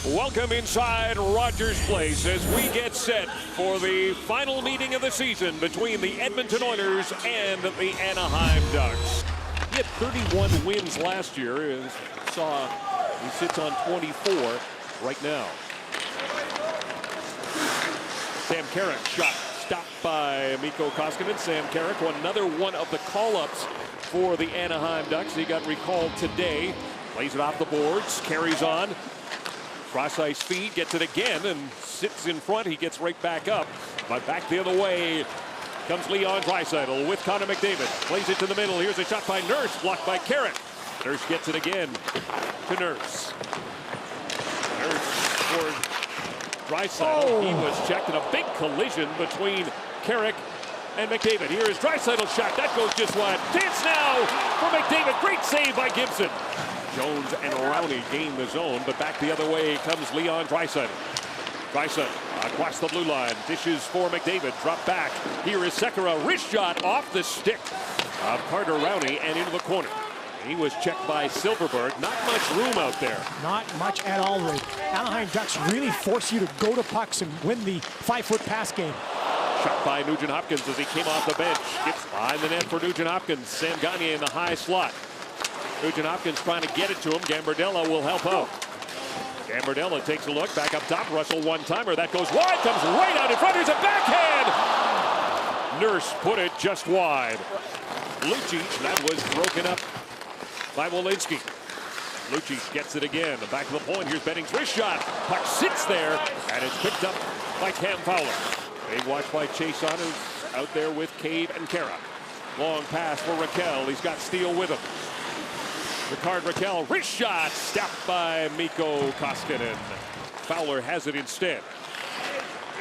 Welcome inside Rogers Place as we get set for the final meeting of the season between the Edmonton Oilers and the Anaheim Ducks. He had 31 wins last year. As you saw, he sits on 24 right now. Sam Carrick shot stopped by Mikko Koskinen. Sam Carrick, another one of the call-ups for the Anaheim Ducks. He got recalled today. Plays it off the boards, carries on. Cross ice feed, gets it again and sits in front. He gets right back up, but back the other way comes Leon Draisaitl with Connor McDavid. Plays it to the middle. Here's a shot by Nurse, blocked by Carrick. Nurse gets it again to Nurse. Nurse for Draisaitl. He was checked in a big collision between Carrick and McDavid. Here is Draisaitl's shot. That goes just wide. Chance now for McDavid. Great save by Gibson. Jones and Rowney gain the zone, but back the other way comes Leon Draisaitl. Draisaitl across the blue line, dishes for McDavid, drop back. Here is Sekera, wrist shot off the stick of Carter Rowney and into the corner. He was checked by Silfverberg. Not much room out there. Not much at all, Ray. Anaheim Ducks really force you to go to pucks and win the 5-foot pass game. Shot by Nugent Hopkins as he came off the bench. Gets behind the net for Nugent Hopkins. Sam Gagner in the high slot. Nugent Hopkins trying to get it to him. Gambardella will help out. Gambardella takes a look, back up top. Russell one-timer. That goes wide, comes right out in front. Here's a backhand. Nurse put it just wide. Lucic, that was broken up by Wolinski. Lucic gets it again. The back of the point. Here's Benning's wrist shot. Puck sits there, and it's picked up by Cam Fowler. Big watch by Chase Saunders out there with Cave and Kara. Long pass for Raquel. He's got Steele with him. Ricard Raquel, wrist shot, stopped by Mikko Koskinen. Fowler has it instead.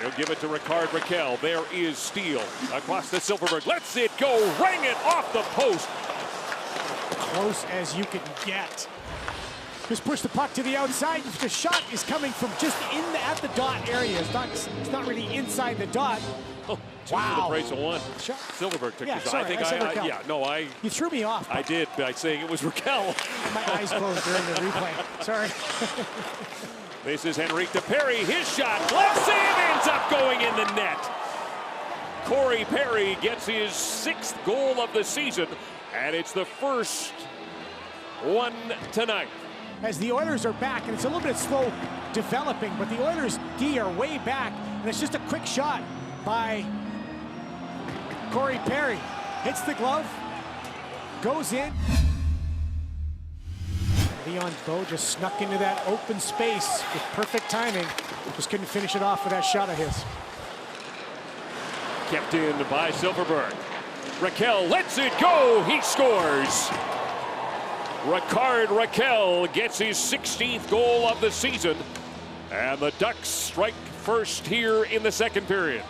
He'll give it to Ricard Raquel. There is Steele across the Silfverberg. Lets it go, rang it off the post. Close as you can get. Just push the puck to the outside. The shot is coming from just at the dot area. It's not really inside the dot. Oh, two for the price of one. Shot. Silfverberg took his sorry, I said Raquel. You threw me off. I did by saying it was Raquel. My eyes closed during the replay. Sorry. This is Henrique Perry. His shot, glove save, ends up going in the net. Corey Perry gets his 6th goal of the season, and it's the first one tonight. As the Oilers are back, and it's a little bit slow developing, but the Oilers D are way back, and it's just a quick shot by Corey Perry. Hits the glove, goes in. Leon Bow just snuck into that open space with perfect timing. Just couldn't finish it off with that shot of his. Kept in by Silfverberg. Raquel lets it go, he scores. Ricard Raquel gets his 16th goal of the season, and the Ducks strike first here in the second period.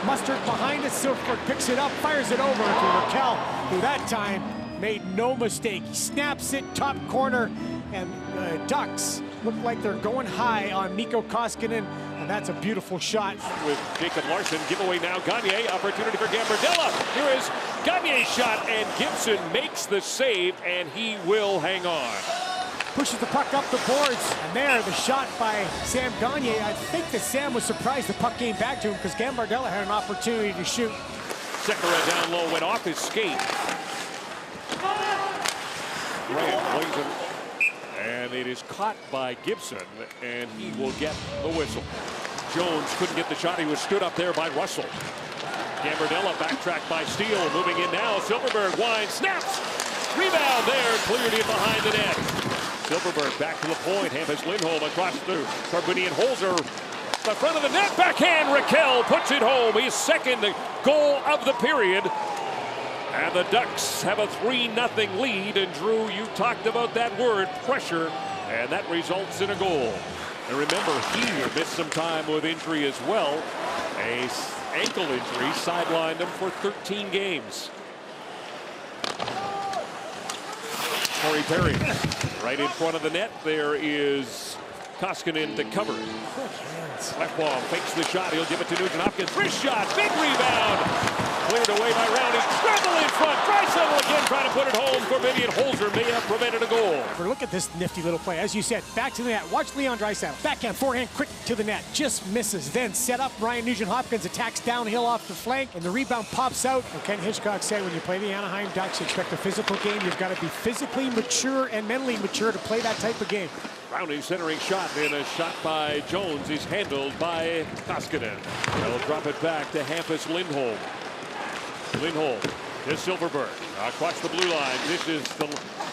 Mustard behind it, Silfverberg picks it up, fires it over to Raquel, who that time made no mistake. He snaps it, top corner, and the Ducks look like they're going high on Mikko Koskinen, and that's a beautiful shot. With Jacob Larson, giveaway now, Gagner, opportunity for Gambardella. Here is Gagner's shot, and Gibson makes the save, and he will hang on. Pushes the puck up the boards, and there, the shot by Sam Gagner. I think that Sam was surprised the puck came back to him because Gambardella had an opportunity to shoot. Sekera down low, went off his skate. Graham plays him, and it is caught by Gibson, and he will get the whistle. Jones couldn't get the shot. He was stood up there by Russell. Gambardella backtracked by Steele, moving in now. Silfverberg winds, snaps, rebound there, cleared in behind the net. Silfverberg back to the point. Hampus Lindholm across to Charbonnet and Holzer. The front of the net, backhand. Raquel puts it home. His 2nd goal of the period. And the Ducks have a 3-0 lead. And Drew, you talked about that word, pressure, and that results in a goal. And remember, he missed some time with injury as well. A ankle injury sidelined him for 13 games. Corey Perry right in front of the net. There is Koskinen to cover it. Good hands. Lefbaum fakes the shot. He'll give it to Nugent Hopkins. Wrist shot. Big rebound. Cleared away by Rowney. Scramble in front. Draisaitl again trying to put it home. Corbinian Holzer may have prevented a goal. But look at this nifty little play. As you said, back to the net. Watch Leon Draisaitl. Backhand, forehand, quick to the net. Just misses. Then set up. Ryan Nugent-Hopkins attacks downhill off the flank, and the rebound pops out. And Ken Hitchcock said when you play the Anaheim Ducks, you expect a physical game. You've got to be physically mature and mentally mature to play that type of game. Rowney centering shot, and a shot by Jones is handled by Koskinen. They'll drop it back to Hampus Lindholm. Lindholm to Silfverberg. Across the blue line. This is the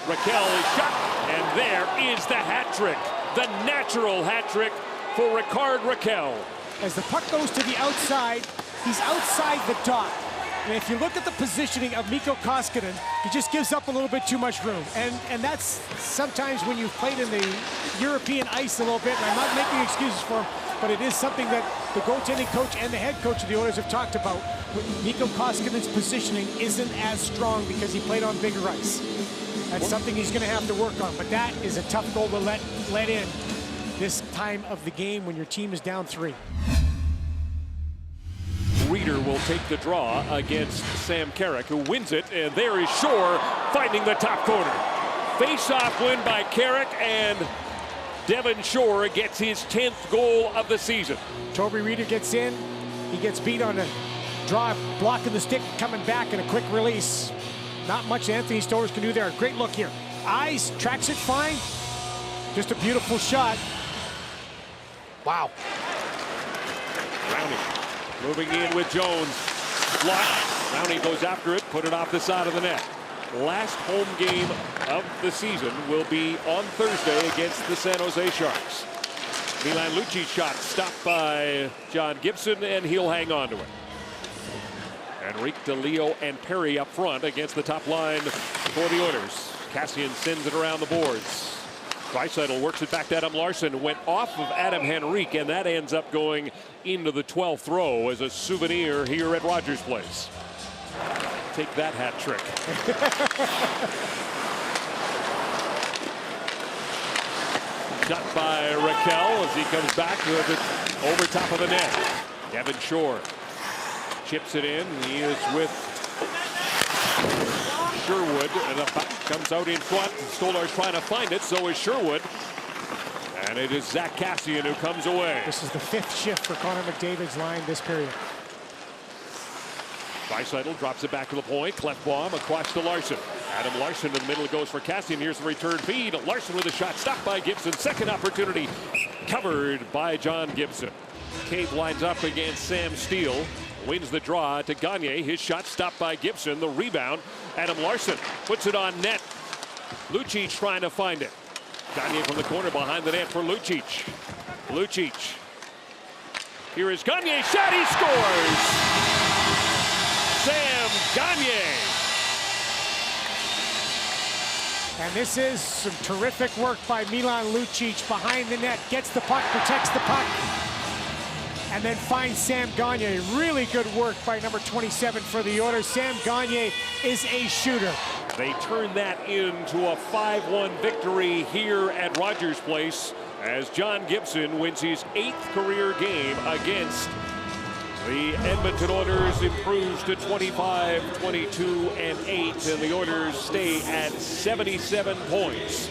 Raquel shot, and there is the hat trick. The natural hat trick for Rickard Rakell. As the puck goes to the outside, he's outside the dot. And if you look at the positioning of Mikko Koskinen, he just gives up a little bit too much room. And that's sometimes when you've played in the European ice a little bit, and I'm not making excuses for him, but it is something that the goaltending coach and the head coach of the Oilers have talked about. Mikko Koskinen's positioning isn't as strong because he played on bigger ice. That's something he's going to have to work on, but that is a tough goal to let in this time of the game when your team is down 3. Reeder will take the draw against Sam Carrick, who wins it, and there is Shore finding the top corner. Face-off win by Carrick, and Devin Shore gets his 10th goal of the season. Toby Reeder gets in. He gets beat on a draw, blocking the stick, coming back, and a quick release. Not much Anthony Stolarz can do there. Great look here. Eyes, tracks it fine. Just a beautiful shot. Wow. Rowney moving in with Jones. Block. Rowney goes after it, put it off the side of the net. Last home game of the season will be on Thursday against the San Jose Sharks. Milan Lucic shot stopped by John Gibson, and he'll hang on to it. Enrique DeLeo and Perry up front against the top line for the Oilers. Kassian sends it around the boards. Draisaitl works it back to Adam Larsson. Went off of Adam Henrique, and that ends up going into the 12th row as a souvenir here at Rogers Place. Take that hat trick. Shot by Raquel as he comes back with it over top of the net. Devin Shore chips it in. He is with Sherwood, and the puck comes out in front. Stolarz trying to find it, so is Sherwood. And it is Zach Kassian who comes away. This is the 5th shift for Connor McDavid's line this period. Draisaitl drops it back to the point. Klefbom across to Larsson. Adam Larsson in the middle goes for Kassian. Here's the return feed. Larsson with a shot stopped by Gibson. Second opportunity covered by John Gibson. Cave lines up against Sam Steele. Wins the draw to Gagne. His shot stopped by Gibson. The rebound. Adam Larsson puts it on net. Lucic trying to find it. Gagne from the corner behind the net for Lucic. Lucic. Here is Gagne. Shot. He scores. Sam Gagne. And this is some terrific work by Milan Lucic behind the net. Gets the puck, protects the puck, and then finds Sam Gagne. Really good work by number 27 for the Oilers. Sam Gagne is a shooter. They turn that into a 5-1 victory here at Rogers Place as John Gibson wins his 8th career game against the Edmonton Oilers. Improves to 25, 22, and 8, and the Oilers stay at 77 points.